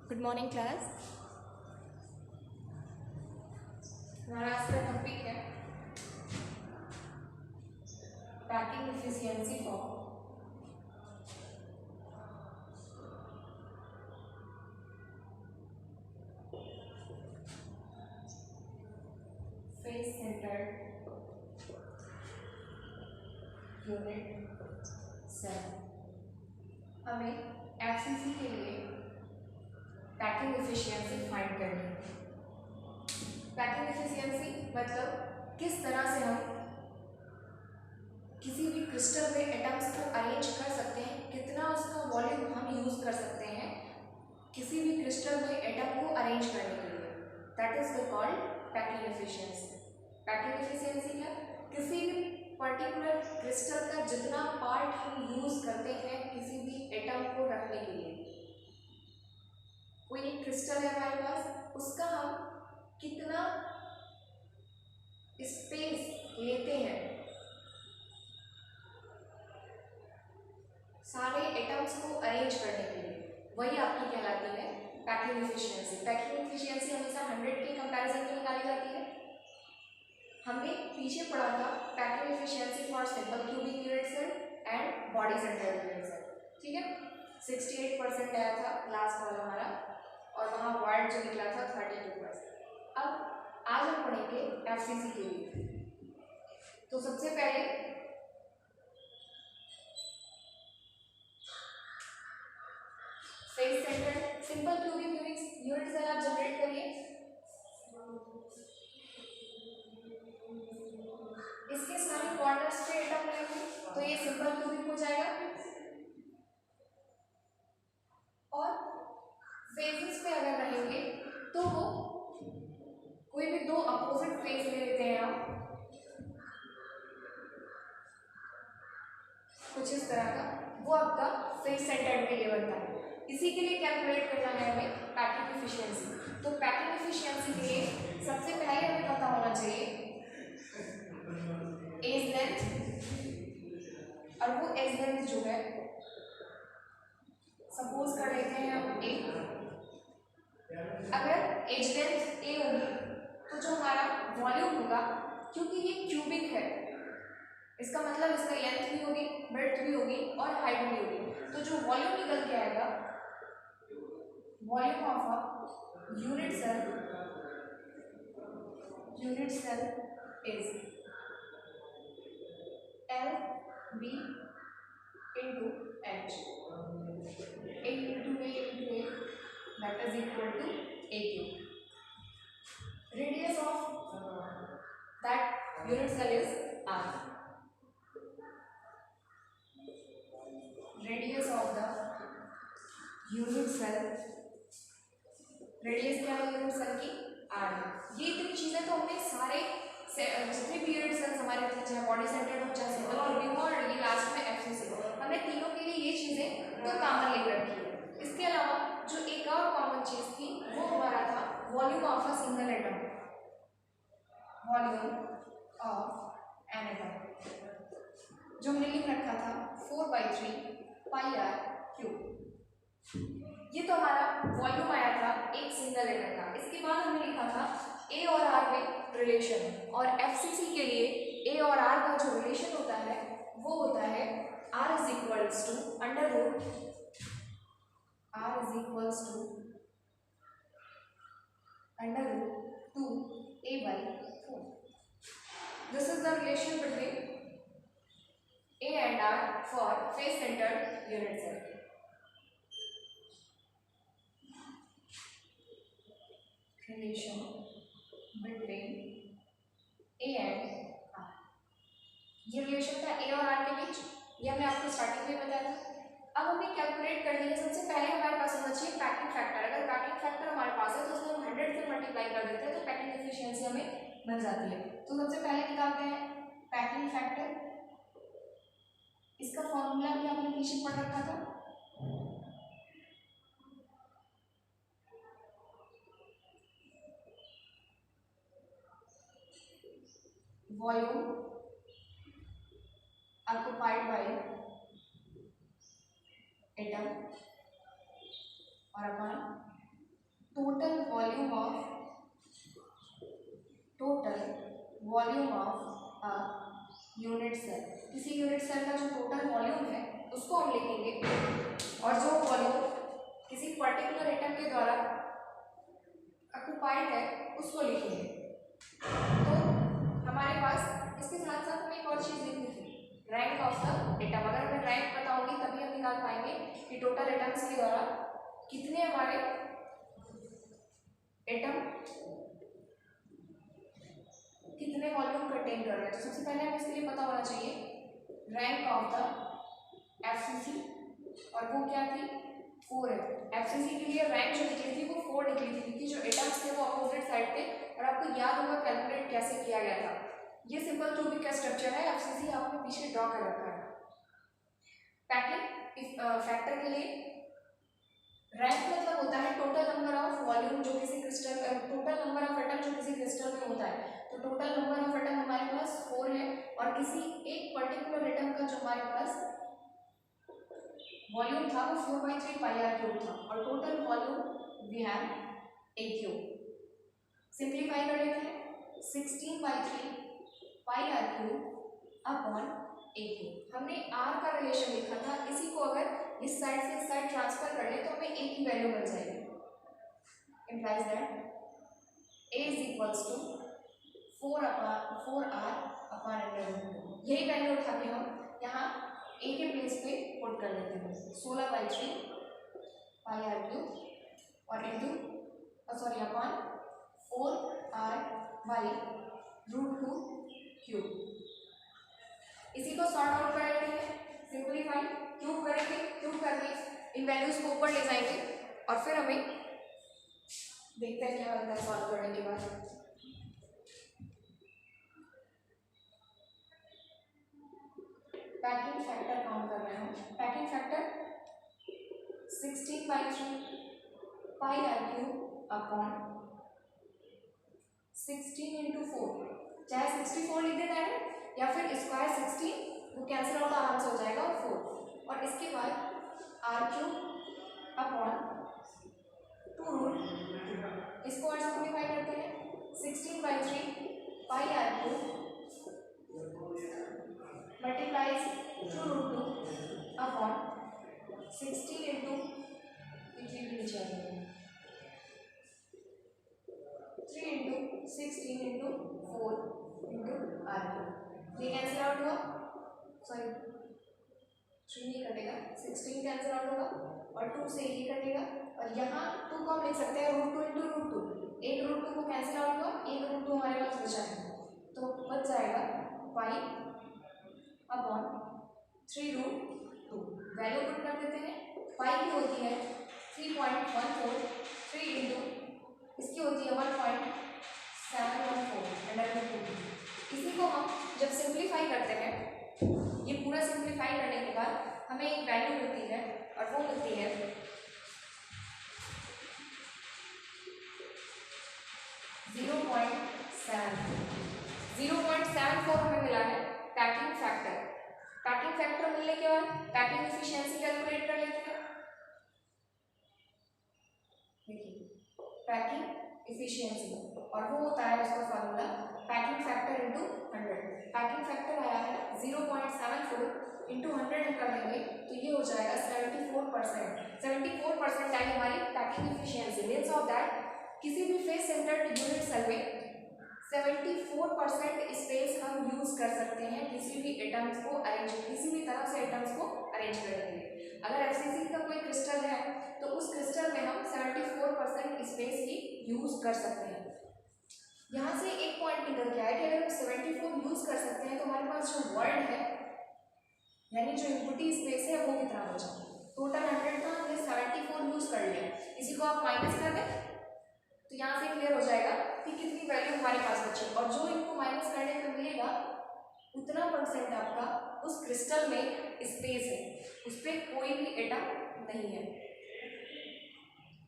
Good morning class. हमारा आज का टॉपिक है packing efficiency for face centred unit cell. हमें एफसीसी के लिए पैकिंग एफिशिएंसी फाइंड करनी है। पैकिंग एफिशिएंसी मतलब किस तरह से हम किसी भी क्रिस्टल में एटम्स को अरेंज कर सकते हैं, कितना उसका वॉल्यूम हम यूज कर सकते हैं किसी भी क्रिस्टल में एटम को अरेंज करने के लिए। That is the called packing efficiency. Packing efficiency क्या, किसी भी पर्टिकुलर क्रिस्टल का जितना पार्ट हम यूज करते हैं किसी भी एटम को रखने के लिए। कोई एक क्रिस्टल है हमारे पास, उसका हम कितना स्पेस लेते हैं सारे एटम्स को अरेंज करने के लिए, वही आपकी कहलाती है पैकिंग एफिशिएंसी। पैकिंग एफिशिएंसी हमेशा 100 के कंपैरिजन में निकाली जाती है। हमने पीछे पढ़ा था packing efficiency for simple cubic unit cell and body centred unit cell, ठीक है। 68% आया था लास्ट वाला हमारा, और वहाँ वार्ड जो निकला था 32%। अब आज हम पढ़ेंगे एफसीसी के लिए। तो सबसे पहले face centred simple cubic unit cell आप जनरेट करिए। इसके सारे कॉर्नर्स पे एटम रहेंगे तो ये सिंपल क्यूबिक हो जाएगा, और फेजेस पे अगर रहेंगे तो वो कोई भी दो अपोजिट फेज ले लेते हैं आप, कुछ इस तरह का, वो आपका फेस सेंटर्ड के लिए बनता है। इसी के लिए कैलकुलेट करना है हमें पैकिंग एफिशिएंसी। तो पैकिंग एफिशिएंसी के लिए सबसे पहले हमें पता होना चाहिए एज लेंथ, और वो एज लेंथ जो है सपोज कर लेते हैं हम ए। अगर एज लेंथ ए होगी तो जो हमारा वॉल्यूम होगा, क्योंकि ये क्यूबिक है, इसका मतलब इसका लेंथ भी होगी, ब्रेड्थ भी होगी और हाइट भी होगी, तो जो वॉल्यूम निकल के आएगा, volume of a unit cell is L B into h, a into a that is equal to a cube. Radius of that unit cell is r. Radius of the unit cell, radius क्या है unit cell की, r है। ये इतनी चीजें तो हमने सारे जितने भी यूनिट सेल्स हमारे थे, चाहे बॉडी सेंटर्ड हो चाहे सिंपल क्यूबिक हो, और ये लास्ट में एफसीसी, हमने तीनों के लिए ये चीजें तो कॉमन ले रखी है। इसके अलावा जो एक और कॉमन चीज थी वो हमारा था volume of a single atom, volume of an atom, जो हमने लिख रखा था 4/3 पाई आर क्यूब। ये तो हमारा वॉल्यूम आया था एक सिंगल एटम का। इसके बाद हमने लिखा था ए और आर में रिलेशन, और एफसीसी के लिए ए और आर का जो रिलेशन होता है वो होता है r is equals to under root under root 2a/4। This is the relation between a and r for face centered unit cell. Relation between a and r, ये रिलेशन था a और r के बीच, ये हमने आपको स्टार्टिंग में बताया था। अब हमें कैलकुलेट करनी है, सबसे पहले हमारे पास होना चाहिए पैकिंग फैक्टर। अगर पैकिंग फैक्टर हमारे पास है तो उसमें हम 100 से मल्टीप्लाई कर देते हैं तो पैकिंग एफिशिएंसी हमें मिल जाती है। तो सबसे पहले निकालते हैं पैकिंग फैक्टर। इसका फॉर्मूला भी आपने पीछे पढ़ रखा था, वॉल्यूम occupied by atom और अपन volume of a unit cell, किसी यूनिट सेल का जो टोटल वॉल्यूम है उसको हम लिखेंगे, और जो वॉल्यूम किसी पर्टिकुलर एटम के द्वारा ऑक्युपाइड है उसको लिखेंगे। तो हमारे पास इसके साथ साथ हमें एक और चीज़ लिखनी थी, रैंक ऑफ द एटम। अगर हमें रैंक पता होगी तभी हम निकाल पाएंगे कि टोटल एटम्स के द्वारा कितने हमारे एटम कितने वॉल्यूम कंटेन कर रहे हैं। तो सबसे पहले हमें इसके लिए पता होना चाहिए रैंक ऑफ द एफसीसी, और वो क्या थी 4 है। एफसीसी के लिए रैंक जो निकली थी वो 4 निकली थी, क्योंकि जो एटम्स थे वो अपोजिट साइड थे। और आपको याद होगा कैलकुलेट कैसे किया गया था। ये सिंपल क्यूबिक का स्ट्रक्चर है, एफसीसी आपने पीछे ड्रॉ कर रखा है। पैकिंग फैक्टर के लिए रैंक मतलब होता है टोटल नंबर ऑफ वॉल्यूम जो किसी crystal, total number of atom जो किसी क्रिस्टल में होता है। तो टोटल नंबर ऑफ एटम हमारे पास 4 है, और किसी एक पर्टिकुलर एटम का जो हमारे पास वॉल्यूम था वो 4/3 पाई आर क्यूब था, और total volume we have a cube. Simplify कर लेते हैं, 16/3 pi r cube upon a cube. हमने आर का रिलेशन लिखा था, इसी को अगर इस साइड से इस साइड ट्रांसफर कर ले तो हमें ए की वैल्यू मिल जाएगी। Implies that a is equals to 4r upon √2। यही वैल्यू उठा के हम यहाँ ए के प्लेस पे पुट कर लेते हैं, 16/3 पाई आर क्यूब और इंटू अपॉन 4r/√2 क्यूब। इसी को सॉर्ट आउट कर लेते हैं, सिंपलीफाई क्यूब करेंगे, क्यूब करके इन वैल्यूज को ऊपर ले जाएंगे, और फिर हमें देखते हैं क्या होता है सॉल्व करने के बाद। पैकिंग फैक्टर काउंट कर रहे हैं, packing factor 16/3 pi r cube upon 16 × 4, चाहे 64 लिख देना है या फिर स्क्वायर 16, वो कैंसिल आउट आराम से हो जाएगा, और 4, और इसके बाद आर क्यूब अपॉन 2√, इसको और सिंप्लीफाई करते हैं, 16/3 पाई आर क्यूब मल्टीप्लाइज 2√2 अपॉन 16 × 3 × 16 × 4 × आर क्यूब। ये कैंसिल आउट हुआ, सॉरी 3 नहीं कटेगा, 16 कैंसिल आउट होगा, और 2 से ये कटेगा, और यहाँ 2 को हम लिख सकते हैं √2 × √2, एक √2 को कैंसिल आउट हुआ, एक √2 हमारे पास बचा है, तो बच जाएगा पाई अपॉन 3√2। वैल्यू पुट कर देते हैं, पाई की होती है 3.14, 3 इंटू इसकी होती है 1.714 √2। इसी को हम जब सिंप्लीफाई करते हैं, ये पूरा सिंप्लीफाई करने के बाद हमें एक वैल्यू मिलती है, और वो मिलती है 0.74 हमें मिला है पैकिंग फैक्टर। पैकिंग फैक्टर मिलने के बाद पैकिंग एफिशिएंसी कैलकुलेट कर लेते हैं। देखिए पैकिंग एफिशिएंसी, और वो होता है उसका formula packing factor into 100। Packing factor आया है 0.74 इंटू 100 कर देंगे तो ये हो जाएगा 74%। 74% है हमारी packing efficiency. Means of that किसी भी फेस सेंटर्ड यूनिट सेल में 74% स्पेस हम यूज कर सकते हैं किसी भी एटम्स को अरेंज, किसी भी तरह से एटम्स को अरेंज करने के लिए। अगर एफसीसी का कोई क्रिस्टल है तो उस क्रिस्टल में हम 74% स्पेस ही यूज कर सकते हैं। यहाँ से एक पॉइंट निकल के आया कि अगर हम 74 यूज कर सकते हैं तो हमारे पास जो वर्ल्ड है यानी जो इम्पुटी स्पेस है वो कितना बचा। टोटल 100 का हमने 74 यूज कर लिया, इसी को आप माइनस कर दें तो यहाँ से क्लियर हो जाएगा कि कितनी वैल्यू हमारे पास बची, और जो इनको माइनस करने पर मिलेगा उतना परसेंट आपका उस क्रिस्टल में स्पेस है, उस पर कोई भी एटम नहीं है।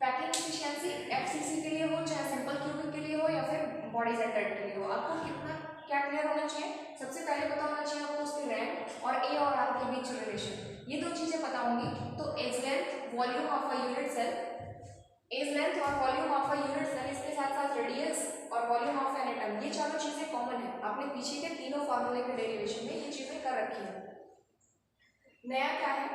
पैकिंग एफिशिएंसी एफसीसी के लिए हो चाहे सिंपल क्यूबिक के लिए हो या फिर बॉडी सेंटर्ड के लिए हो, आपको कितना क्या क्लियर होना चाहिए। सबसे पहले पता होना चाहिए आपको उसके रैंक और ए और आर के बीच रिलेशन। ये दो चीज़ें पता होंगी तो edge length, volume of a unit cell edge length और volume of a unit cell, इसके साथ साथ रेडियस और वॉल्यूम ऑफ एन एटम, ये चारों चीजें कॉमन है। आपने पीछे के तीनों फॉर्मूले के डेरिवेशन में ये चीजें कर रखी हैं। नया क्या है,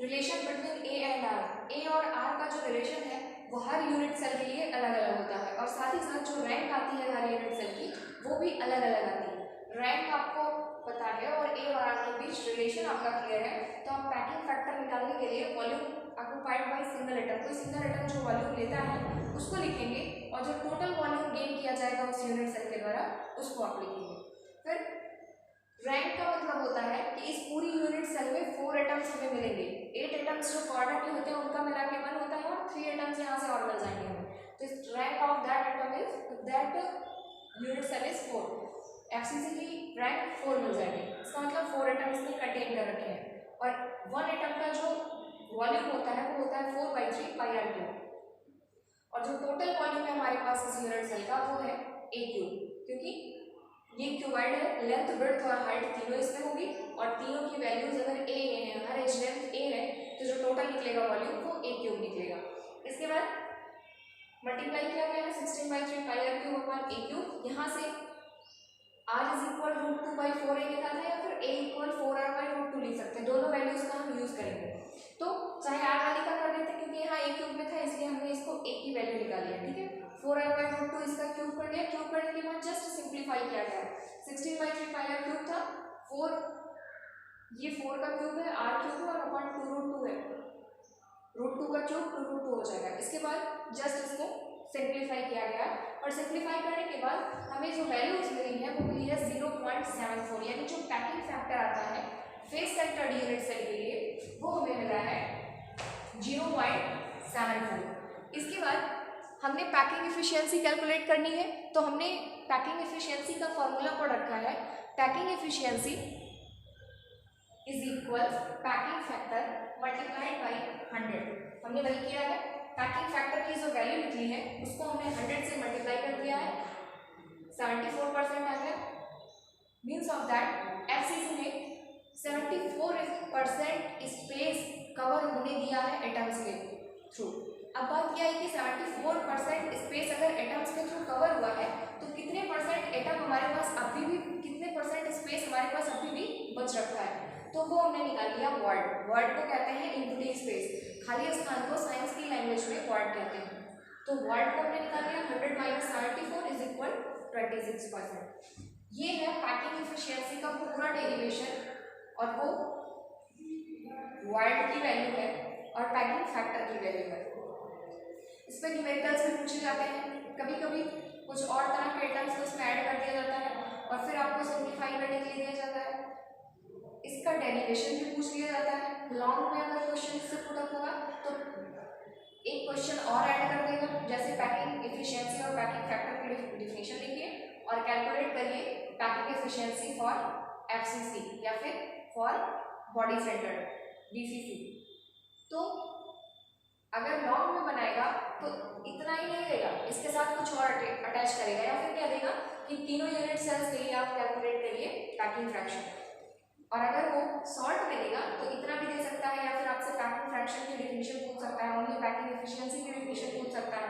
relation between a and r. A और आर का जो रिलेशन है वो हर यूनिट सेल के लिए अलग अलग होता है, और साथ ही साथ जो रैंक आती है हर यूनिट सेल की वो भी अलग अलग आती है। रैंक आपको पता है और ए और आर के बीच रिलेशन आपका क्लियर है, तो आप पैकिंग फैक्टर निकालने के लिए volume occupied by single atom, कोई सिंगल एटम जो वॉल्यूम लेता है उसको लिखेंगे, और जो टोटल वॉल्यूम गेन किया जाएगा उस यूनिट सेल के द्वारा उसको आप लिखेंगे। फिर रैंक का मतलब होता है कि इस पूरी यूनिट सेल में 4 एटम्स हमें मिलेंगे। 8 एटम्स जो कोऑर्डिनेट होते हैं उनका मिला के 1 होता है, और 3 एटम्स यहाँ से और मिल जाएंगे हमें। तो इस rank of that atom is that unit cell is 4। FCC की रैंक 4 मिल जाएगी, इसका मतलब 4 एटम्स ने कंटेन कर रखे हैं, और 1 एटम का जो वॉल्यूम होता है वो होता है 4/3 पाई आर क्यूब, और जो टोटल वॉल्यूम है हमारे पास इस यूनिट सेल का वो है ए क्यूब, क्योंकि ये क्यूबाइड है, लेंथ ब्रेड्थ और हाइट तीनों इसमें होगी, और तीनों की वैल्यूज अगर ए है, हर एज लेंथ ए है, तो जो टोटल निकलेगा वॉल्यूम वो ए क्यूब निकलेगा। इसके बाद मल्टीप्लाई किया गया है 16/3 pi r cube upon a cube. यहाँ से r इज इक्वल √2/4a लिखा था, या फिर a इक्वल 4r/√2 लिख सकते हैं, दोनों वैल्यूज का हम यूज करेंगे। तो चाहे r वाली का कर देते क्योंकि यहाँ a क्यूब में था, इसलिए हमने इसको a की वैल्यू निकाली है, ठीक है। 4r/√2 इसका क्यूब कर लिया, क्यूब करने के बाद जस्ट सिंप्लीफाई किया गया। 16/3 पाई आर क्यूब था, 4 ये 4 का क्यूब है, r क्यूब है, और अपॉन 2√2 है, √2 का क्यूब 2√2 हो जाएगा। इसके बाद जस्ट इसको सिंप्लीफाई किया गया, और सिंप्लीफाई करने के बाद हमें जो वैल्यूज मिली है वो मिली है 0.74, यानी जो पैकिंग फैक्टर आता है फेस सेंटर्ड यूनिट सेल के लिए वो हमें मिला है 0.74। इसके बाद हमने पैकिंग एफिशिएंसी कैलकुलेट करनी है, तो हमने पैकिंग एफिशिएंसी का फॉर्मूला पढ़ रखा है। Packing efficiency is equal packing factor multiplied by 100। हमने वही किया है, पैकिंग फैक्टर की जो वैल्यू निकली है उसको हमने 100 से मल्टीप्लाई कर दिया है, 74% आ गया। मीन्स ऑफ दैट एफसीसी ने 74% स्पेस कवर होने दिया है एटम्स के थ्रू। अब बात यह है कि 74% स्पेस अगर एटम्स के थ्रू कवर हुआ है तो कितने परसेंट एटम हमारे पास अभी भी, कितने परसेंट स्पेस हमारे पास अभी भी बच रखा है, तो वो हमने निकाल लिया वर्ड। वर्ड को कहते हैं एम्प्टी स्पेस, खाली स्थान को साइंस की लैंग्वेज में वर्ड कहते हैं। तो वर्ड को हमने निकाल लिया, 100 - 74 इज इक्वल 26%। ये है पैकिंग एफिशिएंसी का पूरा डेरिवेशन, और वो वर्ड की वैल्यू है और पैकिंग फैक्टर की वैल्यू है। इस पर न्यूमेरिकल्स भी पूछे जाते हैं, कभी कभी कुछ और तरह के आइटम्स को इसमें ऐड कर दिया जाता है, और फिर आपको सिंप्लीफाई करने के लिए दिया जाता है। इसका डेरिवेशन भी पूछ लिया जाता है। लॉन्ग में अगर क्वेश्चन इससे पुटअप होगा तो एक क्वेश्चन और ऐड कर देगा, जैसे पैकिंग एफिशिएंसी और पैकिंग फैक्टर की डिफिनेशन लिखिए और कैलकुलेट करिए पैकिंग एफिशिएंसी फॉर एफसीसी या फिर फॉर बॉडी सेंटर्ड बीसीसी। तो अगर लॉन्ग में बनाएगा तो इतना ही नहीं देगा, इसके साथ कुछ और अटैच करेगा, या फिर क्या देगा कि तीनों यूनिट सेल्स के लिए आप कैलकुलेट करिए पैकिंग फ्रैक्शन। और अगर वो शॉर्ट में देगा तो इतना भी दे सकता है, या फिर आपसे पैकिंग फ्रैक्शन की डेफिनेशन पूछ सकता है, ओनली पैकिंग एफिशिएंसी की डेफिनेशन पूछ सकता है,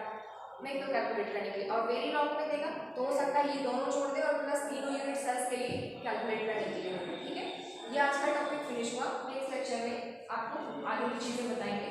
नहीं तो कैलकुलेट करने के लिए। और वेरी लॉन्ग में देगा तो हो सकता है ये दोनों जोड़ दे और प्लस तीनों यूनिट सेल्स के लिए कैलकुलेट करने के लिए। ठीक है, ये आज का टॉपिक फिनिश हुआ। नेक्स्ट लेक्चर में आपको आगे की चीज़ें बताएंगे।